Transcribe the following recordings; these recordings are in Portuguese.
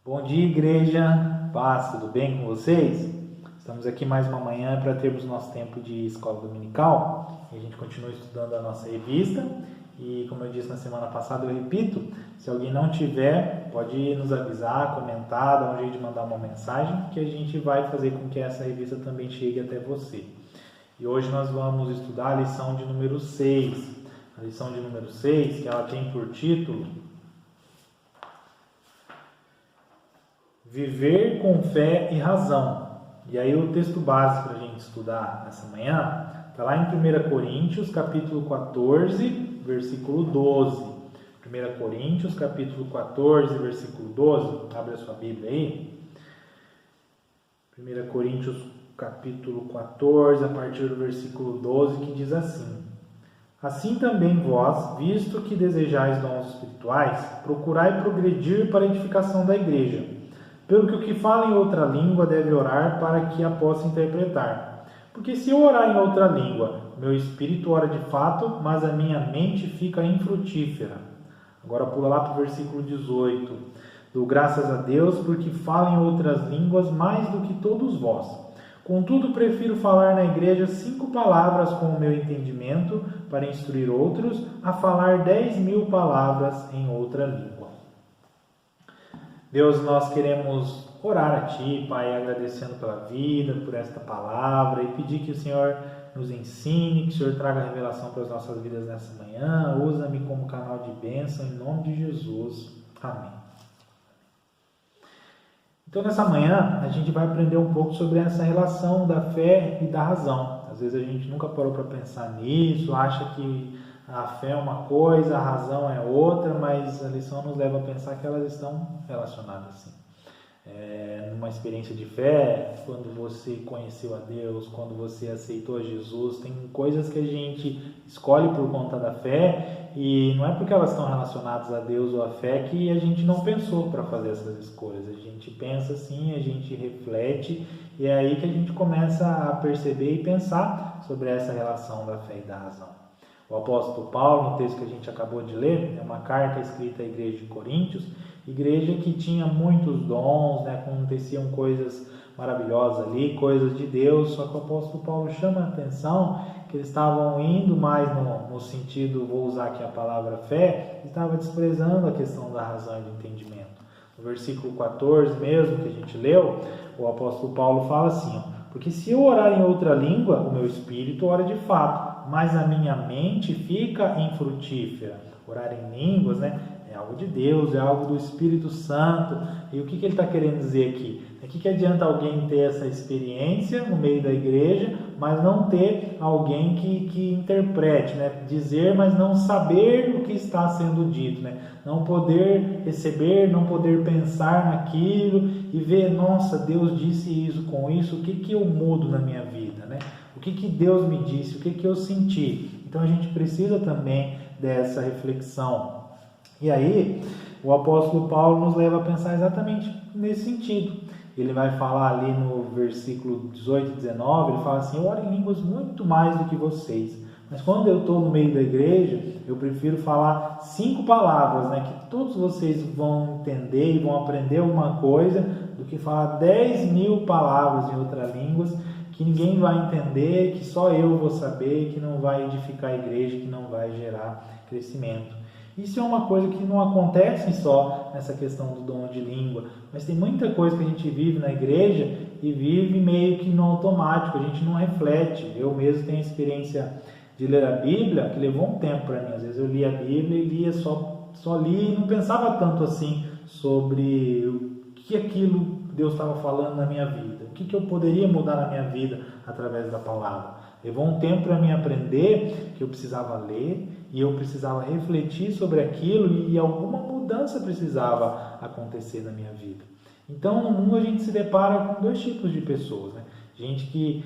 Bom dia, igreja, paz, tudo bem com vocês? Estamos aqui mais uma manhã para termos nosso tempo de escola dominical e a gente continua estudando a nossa revista e, como eu disse na semana passada, eu repito, se alguém não tiver, pode nos avisar, comentar, dar um jeito de mandar uma mensagem que a gente vai fazer com que essa revista também chegue até você. E hoje nós vamos estudar a lição de número 6. A lição de número 6, que ela tem por título Viver com fé e razão. E aí o texto básico para a gente estudar nessa manhã está lá em 1 Coríntios, capítulo 14, versículo 12. 1 Coríntios, capítulo 14, versículo 12. Abre a sua Bíblia aí. 1 Coríntios, capítulo 14, a partir do versículo 12, que diz assim: Assim também vós, visto que desejais dons espirituais, procurai progredir para a edificação da igreja. Pelo que o que fala em outra língua deve orar para que a possa interpretar. Porque se eu orar em outra língua, meu espírito ora de fato, mas a minha mente fica infrutífera. Agora pula lá para o versículo 18. Dou graças a Deus porque falo em outras línguas mais do que todos vós. Contudo, prefiro falar na igreja 5 palavras com o meu entendimento para instruir outros, a falar 10.000 palavras em outra língua. Deus, nós queremos orar a Ti, Pai, agradecendo pela vida, por esta palavra e pedir que o Senhor nos ensine, que o Senhor traga revelação para as nossas vidas nessa manhã. Usa-me como canal de bênção, em nome de Jesus. Amém. Então, nessa manhã, a gente vai aprender um pouco sobre essa relação da fé e da razão. Às vezes a gente nunca parou para pensar nisso, acha que a fé é uma coisa, a razão é outra, mas a lição nos leva a pensar que elas estão relacionadas sim. Numa experiência de fé, quando você conheceu a Deus, quando você aceitou Jesus, tem coisas que a gente escolhe por conta da fé e não é porque elas estão relacionadas a Deus ou à fé que a gente não pensou para fazer essas escolhas. A gente pensa assim, a gente reflete e é aí que a gente começa a perceber e pensar sobre essa relação da fé e da razão. O apóstolo Paulo, no texto que a gente acabou de ler, é uma carta escrita à igreja de Coríntios, igreja que tinha muitos dons, aconteciam coisas maravilhosas ali, coisas de Deus, só que o apóstolo Paulo chama a atenção que eles estavam indo mais no sentido, vou usar aqui a palavra fé, estava desprezando a questão da razão e do entendimento. No versículo 14 mesmo, que a gente leu, o apóstolo Paulo fala assim, porque se eu orar em outra língua, o meu espírito ora de fato, mas a minha mente fica infrutífera. Orar em línguas, é algo de Deus, é algo do Espírito Santo. E o que ele está querendo dizer aqui? É que adianta alguém ter essa experiência no meio da igreja, mas não ter alguém que interprete, dizer, mas não saber o que está sendo dito, não poder receber, não poder pensar naquilo e ver, nossa, Deus disse isso com isso, o que eu mudo na minha vida, O que Deus me disse, o que eu senti. Então a gente precisa também dessa reflexão. E aí, o apóstolo Paulo nos leva a pensar exatamente nesse sentido. Ele vai falar ali no versículo 18 e 19, ele fala assim, eu oro em línguas muito mais do que vocês. Mas quando eu estou no meio da igreja, eu prefiro falar 5 palavras, que todos vocês vão entender e vão aprender alguma coisa, do que falar 10.000 palavras em outras línguas, que ninguém vai entender, que só eu vou saber, que não vai edificar a igreja, que não vai gerar crescimento. Isso é uma coisa que não acontece só nessa questão do dom de língua, mas tem muita coisa que a gente vive na igreja e vive meio que no automático, a gente não reflete. Eu mesmo tenho a experiência de ler a Bíblia, que levou um tempo para mim. Às vezes eu lia a Bíblia e lia só li e não pensava tanto assim sobre o que aquilo Deus estava falando na minha vida, o que eu poderia mudar na minha vida através da palavra. Levou um tempo para mim aprender que eu precisava ler e eu precisava refletir sobre aquilo e alguma mudança precisava acontecer na minha vida. Então, no mundo a gente se depara com 2 tipos de pessoas, Gente que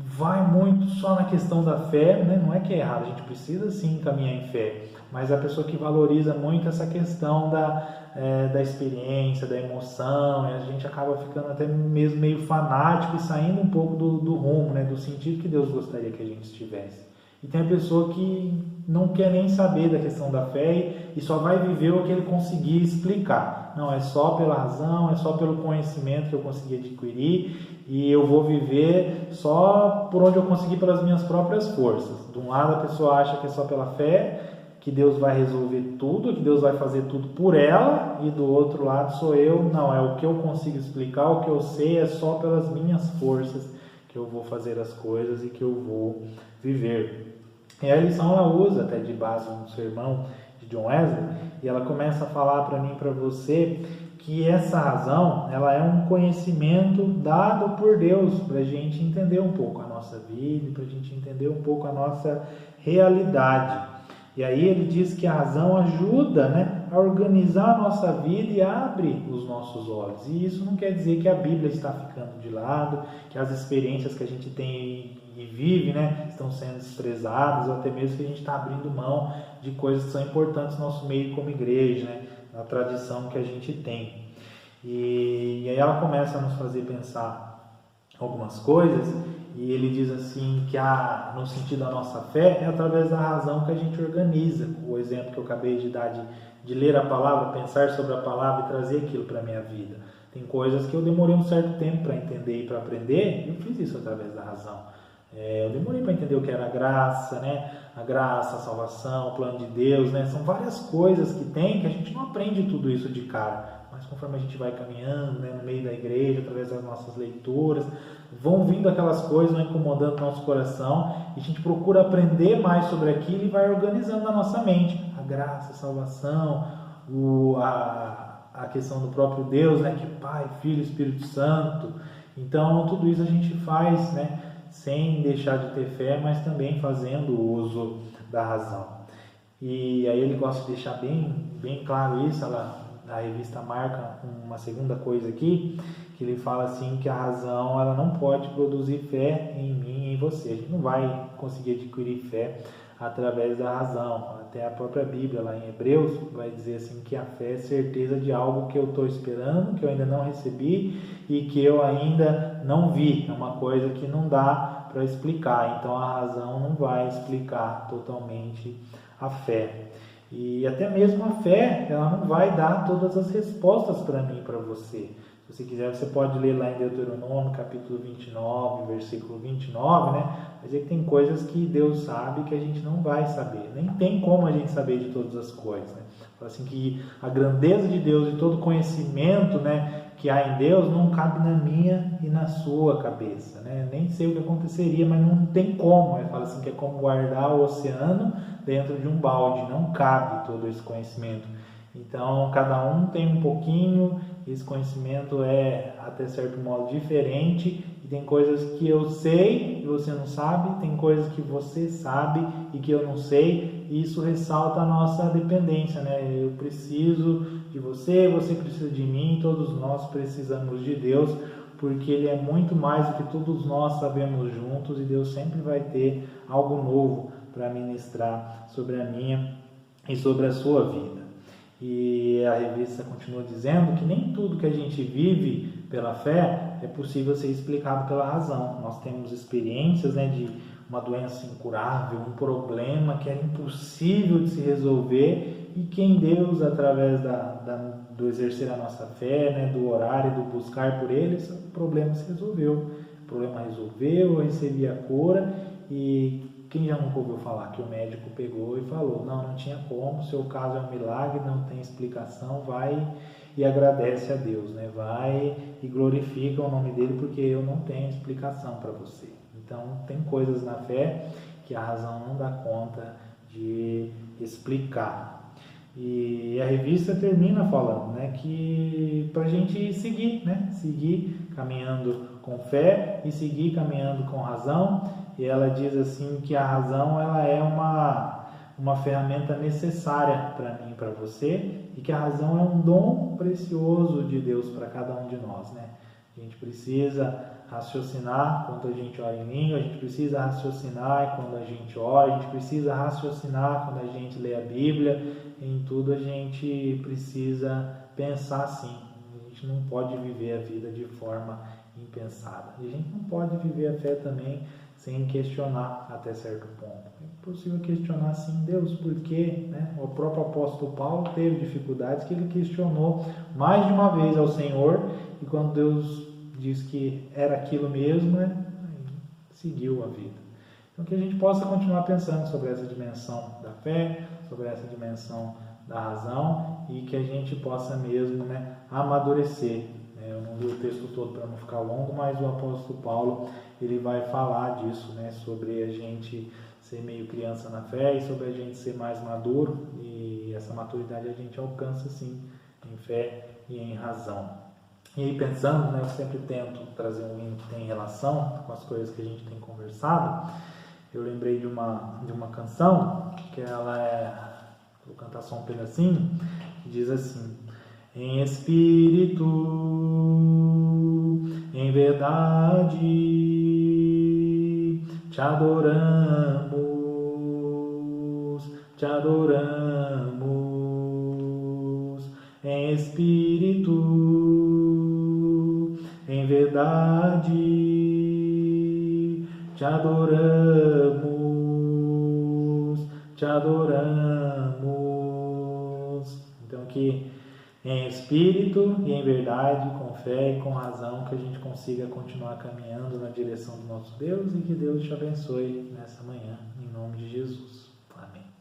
vai muito só na questão da fé, não é que é errado, a gente precisa sim caminhar em fé, mas a pessoa que valoriza muito essa questão da experiência, da emoção, e a gente acaba ficando até mesmo meio fanático e saindo um pouco do rumo, do sentido que Deus gostaria que a gente estivesse. E tem a pessoa que não quer nem saber da questão da fé e só vai viver o que ele conseguir explicar. Não, é só pela razão, é só pelo conhecimento que eu consegui adquirir e eu vou viver só por onde eu conseguir pelas minhas próprias forças. De um lado a pessoa acha que é só pela fé, que Deus vai resolver tudo, que Deus vai fazer tudo por ela, e do outro lado sou eu, não, é o que eu consigo explicar, o que eu sei é só pelas minhas forças que eu vou fazer as coisas e que eu vou viver. E a lição ela usa até de base um sermão de John Wesley, e ela começa a falar para mim e para você que essa razão ela é um conhecimento dado por Deus para a gente entender um pouco a nossa vida, para a gente entender um pouco a nossa realidade. E aí ele diz que a razão ajuda, né, a organizar a nossa vida e abre os nossos olhos. E isso não quer dizer que a Bíblia está ficando de lado, que as experiências que a gente tem e vive, né, estão sendo desprezadas, ou até mesmo que a gente está abrindo mão de coisas que são importantes no nosso meio como igreja, né, na tradição que a gente tem. E aí ela começa a nos fazer pensar algumas coisas. E ele diz assim que no sentido da nossa fé é através da razão que a gente organiza. O exemplo que eu acabei de dar de ler a palavra, pensar sobre a palavra e trazer aquilo para a minha vida. Tem coisas que eu demorei um certo tempo para entender e para aprender, e eu fiz isso através da razão. Eu demorei para entender o que era a graça, né? A graça, a salvação, o plano de Deus, né? São várias coisas que tem que a gente não aprende tudo isso de cara. Mas conforme a gente vai caminhando, né, no meio da igreja, através das nossas leituras, vão vindo aquelas coisas, vão incomodando o nosso coração, e a gente procura aprender mais sobre aquilo e vai organizando na nossa mente a graça, a salvação, a questão do próprio Deus, né, que é Pai, Filho e Espírito Santo. Então tudo isso a gente faz, né, sem deixar de ter fé, mas também fazendo uso da razão. E aí ele gosta de deixar bem claro isso. A revista marca uma segunda coisa aqui, que ele fala assim que a razão ela não pode produzir fé em mim e em você. A gente não vai conseguir adquirir fé através da razão. Até a própria Bíblia, lá em Hebreus, vai dizer assim que a fé é certeza de algo que eu estou esperando, que eu ainda não recebi e que eu ainda não vi. É uma coisa que não dá para explicar. Então a razão não vai explicar totalmente a fé. E até mesmo a fé, ela não vai dar todas as respostas para mim e para você. Se você quiser, você pode ler lá em Deuteronômio, capítulo 29, versículo 29, né? Mas é que tem coisas que Deus sabe que a gente não vai saber. Nem tem como a gente saber de todas as coisas, né? Fala assim que a grandeza de Deus e todo conhecimento, né, que há em Deus não cabe na minha e na sua cabeça, né? Nem sei o que aconteceria, mas não tem como. Ele fala assim que é como guardar o oceano dentro de um balde, não cabe todo esse conhecimento. Então, cada um tem um pouquinho, esse conhecimento é até certo modo diferente, e tem coisas que eu sei e você não sabe, tem coisas que você sabe e que eu não sei, e isso ressalta a nossa dependência, né? Eu preciso de você, você precisa de mim, todos nós precisamos de Deus, porque Ele é muito mais do que todos nós sabemos juntos, e Deus sempre vai ter algo novo para ministrar sobre a minha e sobre a sua vida. E a revista continua dizendo que nem tudo que a gente vive pela fé é possível ser explicado pela razão. Nós temos experiências, né, de uma doença incurável, um problema que era impossível de se resolver, e que em Deus, através do exercer a nossa fé, né, do orar e do buscar por Ele, o problema se resolveu. O problema resolveu, eu recebi a cura. E quem já nunca ouviu falar que o médico pegou e falou, não tinha como, seu caso é um milagre, não tem explicação, vai e agradece a Deus, né? Vai e glorifica o nome dele, porque eu não tenho explicação para você. Então, tem coisas na fé que a razão não dá conta de explicar. E a revista termina falando, né, que para a gente seguir, né? Seguir caminhando com fé e seguir caminhando com razão. E ela diz assim que a razão ela é uma ferramenta necessária para mim e para você, e que a razão é um dom precioso de Deus para cada um de nós, né? A gente precisa raciocinar quando a gente ora em língua, a gente precisa raciocinar quando a gente ora, a gente precisa raciocinar quando a gente lê a Bíblia. Em tudo a gente precisa pensar assim. A gente não pode viver a vida de forma impensada. E a gente não pode viver a fé também sem questionar até certo ponto. É possível questionar sim, Deus, por quê? Né? O próprio apóstolo Paulo teve dificuldades que ele questionou mais de uma vez ao Senhor, e quando Deus diz que era aquilo mesmo, né? Seguiu a vida. Então que a gente possa continuar pensando sobre essa dimensão da fé, sobre essa dimensão da razão, e que a gente possa mesmo, né, amadurecer. Eu não li o texto todo para não ficar longo, mas o apóstolo Paulo ele vai falar disso, né, sobre a gente ser meio criança na fé e sobre a gente ser mais maduro, e essa maturidade a gente alcança sim em fé e em razão. E aí pensando, né, eu sempre tento trazer um hino que tem relação com as coisas que a gente tem conversado. Eu lembrei de uma canção que ela é, vou cantar só um pedacinho, que diz assim: em espírito, em verdade, te adoramos, te adoramos. Em espírito, em verdade, te adoramos, te adoramos. Então que em espírito e em verdade, com fé e com razão, que a gente consiga continuar caminhando na direção do nosso Deus, e que Deus te abençoe nessa manhã, em nome de Jesus. Amém.